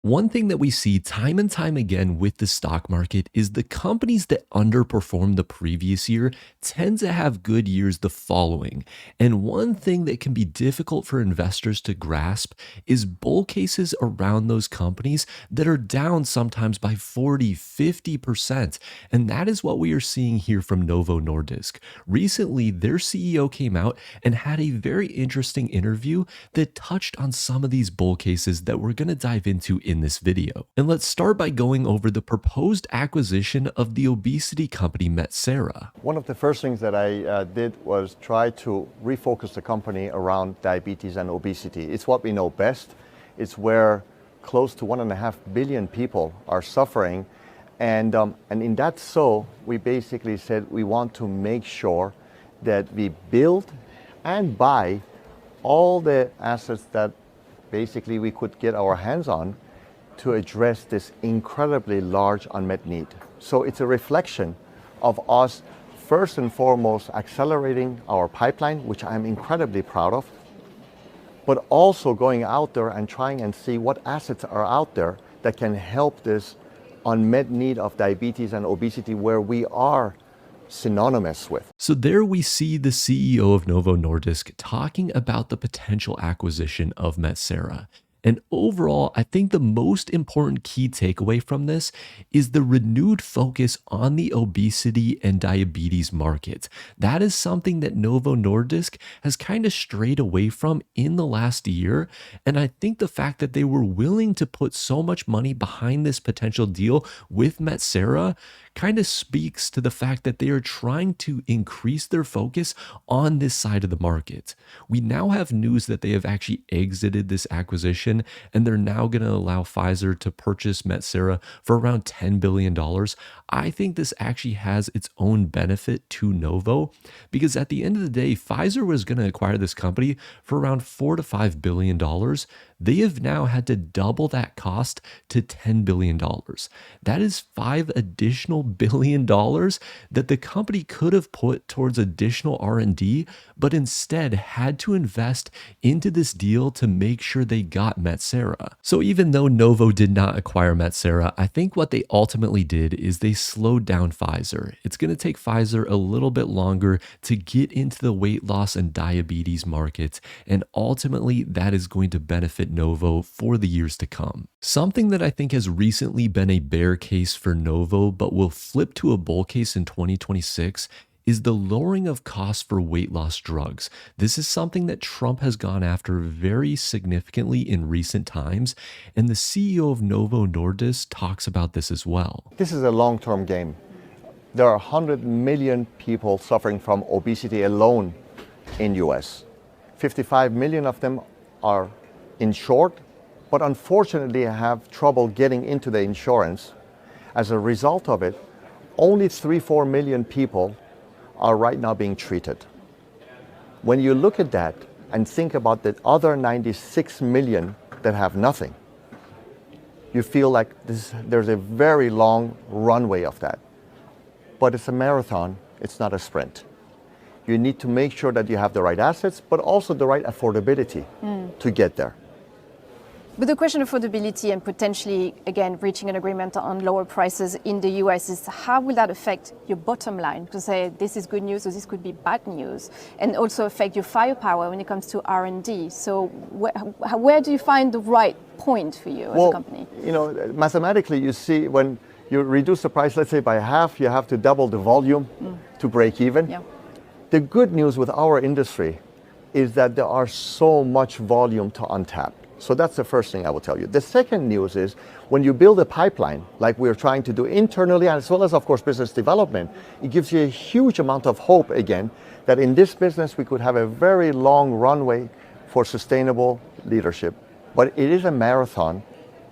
One thing that we see time and time again with the stock market is the companies that underperform the previous year tend to have good years the following. And one thing that can be difficult for investors to grasp is bull cases around those companies that are down sometimes by 40, 50%. And that is what we are seeing here from Novo Nordisk. Recently, their CEO came out and had a very interesting interview that touched on some of these bull cases that we're going to dive into in this video. And let's start by going over the proposed acquisition of the obesity company Metsera. One of the first things that I did was try to refocus the company around diabetes and obesity. It's what we know best. It's where close to 1.5 billion people are suffering. And in that, we basically said we want to make sure that we build and buy all the assets that basically we could get our hands on to address this incredibly large unmet need. So it's a reflection of us first and foremost accelerating our pipeline, which I'm incredibly proud of, but also going out there and trying and see what assets are out there that can help this unmet need of diabetes and obesity where we are synonymous with. So there we see the CEO of Novo Nordisk talking about the potential acquisition of Metsera. And overall, I think the most important key takeaway from this is the renewed focus on the obesity and diabetes market. That is something that Novo Nordisk has kind of strayed away from in the last year. And I think the fact that they were willing to put so much money behind this potential deal with Metsera kind of speaks to the fact that they are trying to increase their focus on this side of the market. We now have news that they have actually exited this acquisition and they're now going to allow Pfizer to purchase Metsera for around $10 billion. I think this actually has its own benefit to Novo because at the end of the day, Pfizer was going to acquire this company for around $4 to $5 billion. They have now had to double that cost to $10 billion. That is $5 additional billion that the company could have put towards additional R&D, but instead had to invest into this deal to make sure they got Metsera. So even though Novo did not acquire Metsera, I think what they ultimately did is they slowed down Pfizer. It's going to take Pfizer a little bit longer to get into the weight loss and diabetes market, and ultimately that is going to benefit Novo for the years to come. Something that I think has recently been a bear case for Novo, but will flip to a bull case in 2026, is the lowering of costs for weight loss drugs. This is something that Trump has gone after very significantly in recent times, and the CEO of Novo Nordisk talks about this as well. This is a long-term game. There are 100 million people suffering from obesity alone in US. 55 million of them are insured, but unfortunately have trouble getting into the insurance. As a result of it, only 3-4 million people are right now being treated. When you look at that and think about the other 96 million that have nothing, you feel like there's a very long runway of that. But it's a marathon, it's not a sprint. You need to make sure that you have the right assets, but also the right affordability to get there. But the question of affordability and potentially, again, reaching an agreement on lower prices in the US is how will that affect your bottom line? To say this is good news or this could be bad news, and also affect your firepower when it comes to R&D. So where do you find the right point for you as a company? You know, mathematically, you see when you reduce the price, let's say by half, you have to double the volume to break even. Yeah. The good news with our industry is that there are so much volume to untap. So that's the first thing I will tell you. The second news is when you build a pipeline, like we're trying to do internally, as well as, of course, business development, it gives you a huge amount of hope, again, that in this business we could have a very long runway for sustainable leadership. But it is a marathon,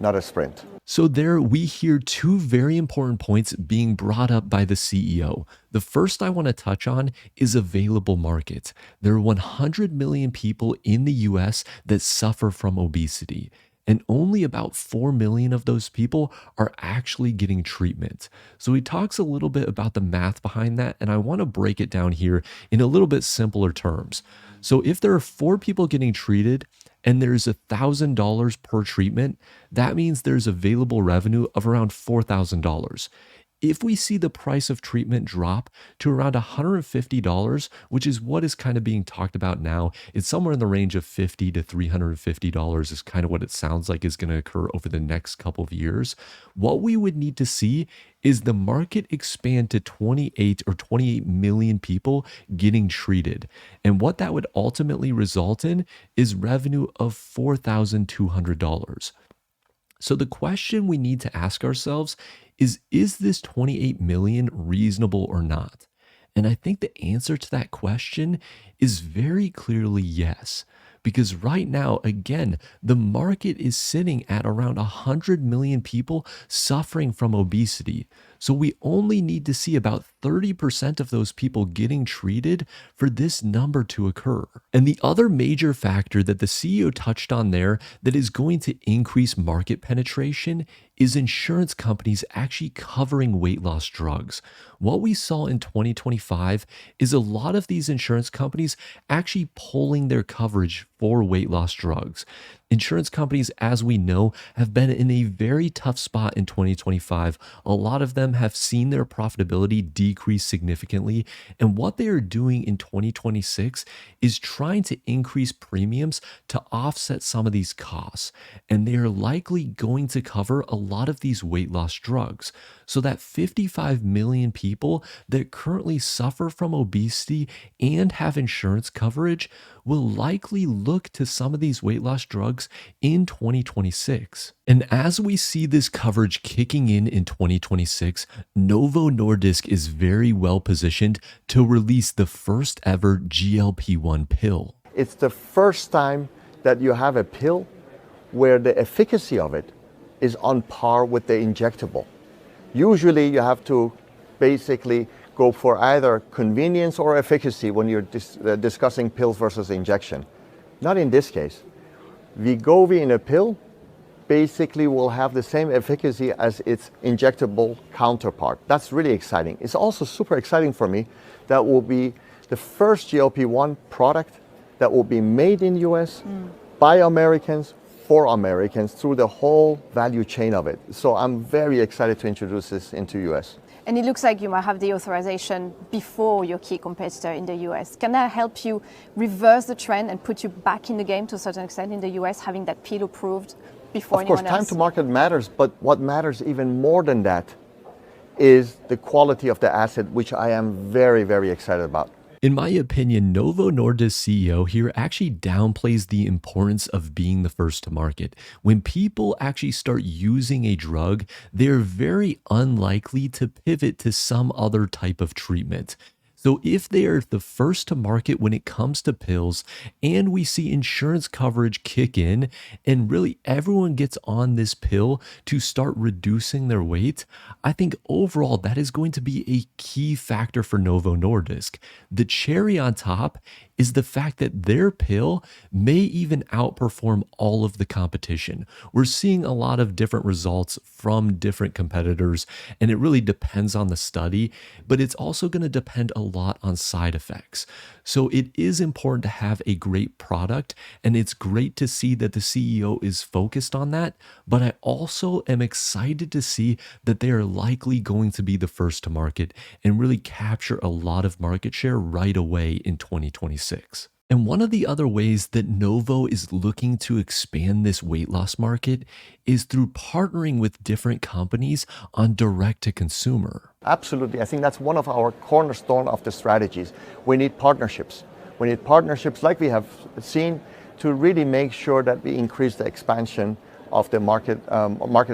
not a sprint. So there we hear two very important points being brought up by the CEO. The first I want to touch on is available market. There are 100 million people in the US that suffer from obesity, and only about 4 million of those people are actually getting treatment. So he talks a little bit about the math behind that, and I want to break it down here in a little bit simpler terms. So if there are 4 people getting treated and there's $1,000 per treatment, that means there's available revenue of around $4,000. If we see the price of treatment drop to around $150, which is what is kind of being talked about now, it's somewhere in the range of $50 to $350 is kind of what it sounds like is going to occur over the next couple of years. What we would need to see is the market expand to 28 million people getting treated. And what that would ultimately result in is revenue of $4,200. So the question we need to ask ourselves is this 28 million reasonable or not? And I think the answer to that question is very clearly yes. Because right now, again, the market is sitting at around 100 million people suffering from obesity. So we only need to see about 30% of those people getting treated for this number to occur. And the other major factor that the CEO touched on there that is going to increase market penetration is insurance companies actually covering weight loss drugs. What we saw in 2025 is a lot of these insurance companies actually pulling their coverage for weight loss drugs. Insurance companies, as we know, have been in a very tough spot in 2025. A lot of them have seen their profitability decrease significantly. And what they are doing in 2026 is trying to increase premiums to offset some of these costs. And they are likely going to cover a lot of these weight loss drugs. So that 55 million people that currently suffer from obesity and have insurance coverage will likely look to some of these weight loss drugs in 2026. And as we see this coverage kicking in 2026, Novo Nordisk is very well positioned to release the first ever GLP-1 pill. It's the first time that you have a pill where the efficacy of it is on par with the injectable. Usually you have to basically go for either convenience or efficacy when you're discussing pills versus injection. Not in this case. Wegovy in a pill basically will have the same efficacy as its injectable counterpart. That's really exciting. It's also super exciting for me that will be the first GLP-1 product that will be made in the US by Americans for Americans through the whole value chain of it. So I'm very excited to introduce this into US. And it looks like you might have the authorization before your key competitor in the US. Can that help you reverse the trend and put you back in the game to a certain extent in the US, having that pill approved before anyone else? Of course, time to market matters, but what matters even more than that is the quality of the asset, which I am very, very excited about. In my opinion, Novo Nordisk CEO here actually downplays the importance of being the first to market. When people actually start using a drug, they're very unlikely to pivot to some other type of treatment. So if they are the first to market when it comes to pills and we see insurance coverage kick in and really everyone gets on this pill to start reducing their weight, I think overall that is going to be a key factor for Novo Nordisk. The cherry on top is the fact that their pill may even outperform all of the competition. We're seeing a lot of different results from different competitors, and it really depends on the study, but it's also going to depend a lot on side effects. So it is important to have a great product, and it's great to see that the CEO is focused on that, but I also am excited to see that they are likely going to be the first to market and really capture a lot of market share right away in 2026. And one of the other ways that Novo is looking to expand this weight loss market is through partnering with different companies on direct to consumer. Absolutely. I think that's one of our cornerstone of the strategies. We need partnerships. We need partnerships like we have seen to really make sure that we increase the expansion of the market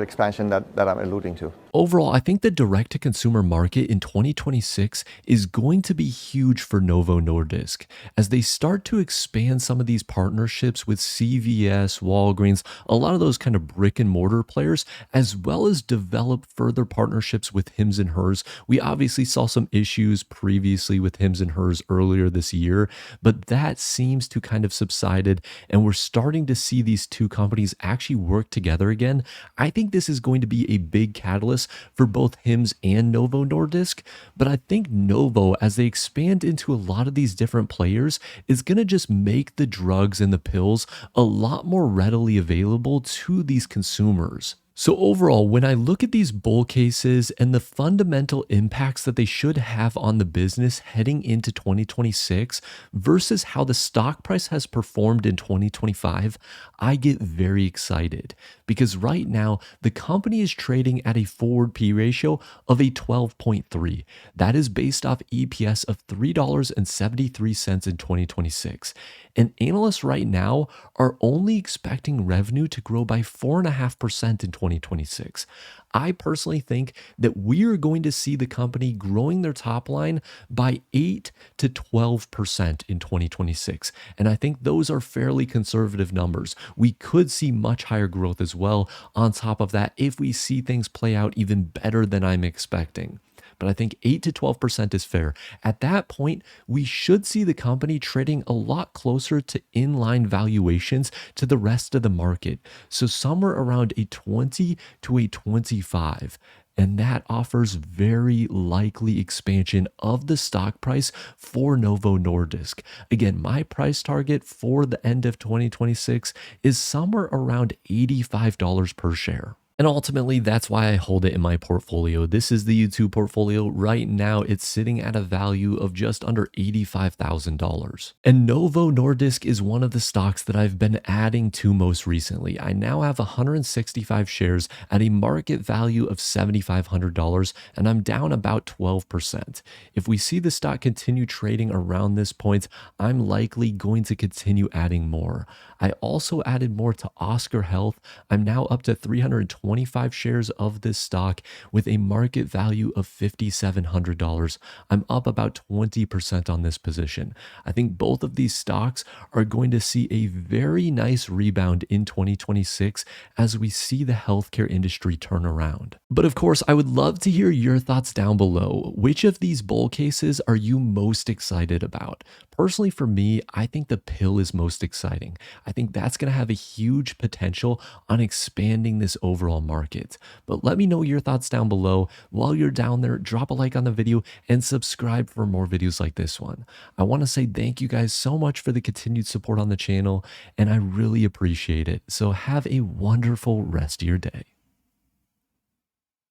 expansion that I'm alluding to. Overall, I think the direct-to-consumer market in 2026 is going to be huge for Novo Nordisk as they start to expand some of these partnerships with CVS, Walgreens, a lot of those kind of brick-and-mortar players, as well as develop further partnerships with Hims and Hers. We obviously saw some issues previously with Hims and Hers earlier this year, but that seems to kind of subsided, and we're starting to see these two companies actually work together again. I think this is going to be a big catalyst plus for both Hims and Novo Nordisk. But I think Novo, as they expand into a lot of these different players, is going to just make the drugs and the pills a lot more readily available to these consumers. So overall, when I look at these bull cases and the fundamental impacts that they should have on the business heading into 2026 versus how the stock price has performed in 2025, I get very excited because right now the company is trading at a forward P ratio of a 12.3. That is based off EPS of $3.73 in 2026. And analysts right now are only expecting revenue to grow by 4.5% in 2026. I personally think that we are going to see the company growing their top line by 8 to 12% in 2026. And I think those are fairly conservative numbers. We could see much higher growth as well on top of that if we see things play out even better than I'm expecting. But I think 8 to 12% is fair. At that point, we should see the company trading a lot closer to inline valuations to the rest of the market. So somewhere around a 20 to a 25. And that offers very likely expansion of the stock price for Novo Nordisk. Again, my price target for the end of 2026 is somewhere around $85 per share. And ultimately, that's why I hold it in my portfolio. This is the YouTube portfolio. Right now, it's sitting at a value of just under $85,000. And Novo Nordisk is one of the stocks that I've been adding to most recently. I now have 165 shares at a market value of $7,500, and I'm down about 12%. If we see the stock continue trading around this point, I'm likely going to continue adding more. I also added more to Oscar Health. I'm now up to 325 shares of this stock with a market value of $5,700. I'm up about 20% on this position. I think both of these stocks are going to see a very nice rebound in 2026 as we see the healthcare industry turn around. But of course, I would love to hear your thoughts down below. Which of these bull cases are you most excited about? Personally, for me, I think the pill is most exciting. I think that's going to have a huge potential on expanding this overall market. But let me know your thoughts down below. While you're down there, drop a like on the video and subscribe for more videos like this one. I want to say thank you guys so much for the continued support on the channel, and I really appreciate it. So have a wonderful rest of your day.